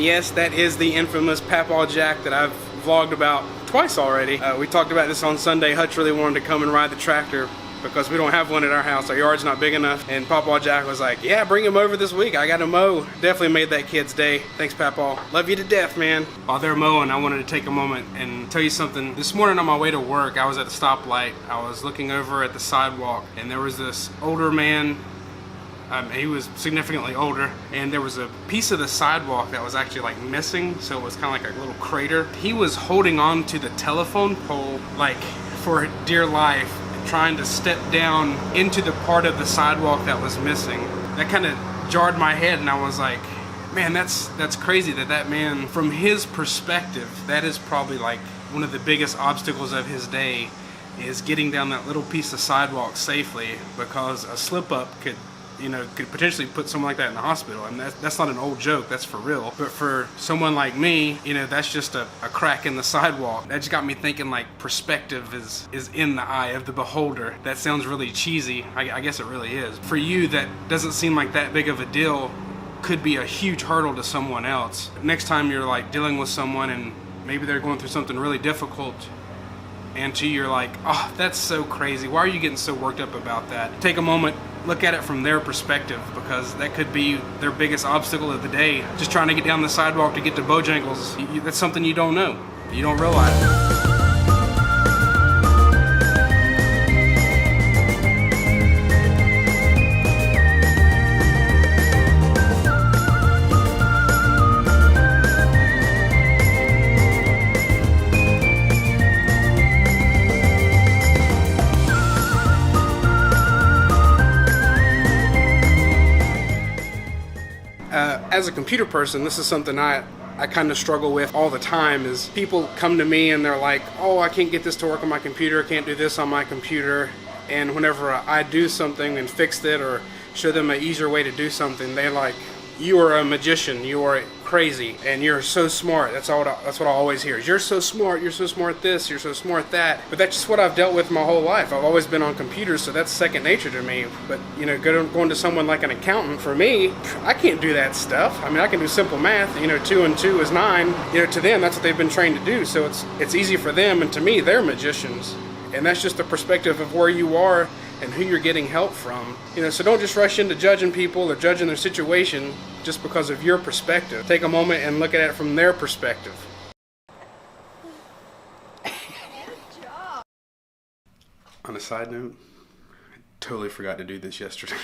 And yes, that is the infamous Papaw Jack that I've vlogged about twice already. We talked about this on Sunday. Hutch really wanted to come and ride the tractor because we don't have one at our house. Our yard's not big enough. And Papaw Jack was like, yeah, bring him over this week. I got to mow. Definitely made that kid's day. Thanks, Papaw. Love you to death, man. While they're mowing, I wanted to take a moment and tell you something. This morning on my way to work, I was at a stoplight. I was looking over at the sidewalk, and there was this older man. He was significantly older, and there was a piece of the sidewalk that was actually like missing, so it was kind of like a little crater. He was holding on to the telephone pole like for dear life, trying to step down into the part of the sidewalk that was missing. That kind of jarred my head, and I was like, man, that's crazy that man, from his perspective, that is probably like one of the biggest obstacles of his day, is getting down that little piece of sidewalk safely, because a slip up could potentially put someone like that in the hospital. And that's not an old joke, that's for real. But for someone like me, that's just a crack in the sidewalk. That just got me thinking, like, perspective is in the eye of the beholder. That sounds really cheesy. I guess it really is. For you, that doesn't seem like that big of a deal, could be a huge hurdle to someone else. Next time you're like dealing with someone and maybe they're going through something really difficult, and to you're like, oh, that's so crazy. Why are you getting so worked up about that? Take a moment, look at it from their perspective, because that could be their biggest obstacle of the day. Just trying to get down the sidewalk to get to Bojangles. That's something you don't know. You don't realize. As a computer person, this is something I kind of struggle with all the time. Is people come to me and they're like, oh, I can't get this to work on my computer, I can't do this on my computer. And whenever I do something and fix it or show them an easier way to do something, they're like, you are a magician, you are crazy, and you're so smart. That's what I always hear. You're so smart at this, you're so smart at that. But that's just what I've dealt with my whole life. I've always been on computers, so that's second nature to me. But going to someone like an accountant, for me, I can't do that stuff. I mean, I can do simple math. 2 and 2 is 9. To them, that's what they've been trained to do. So it's easy for them, and to me, they're magicians. And that's just the perspective of where you are and who you're getting help from. So don't just rush into judging people or judging their situation just because of your perspective. Take a moment and look at it from their perspective. On a side note, I totally forgot to do this yesterday.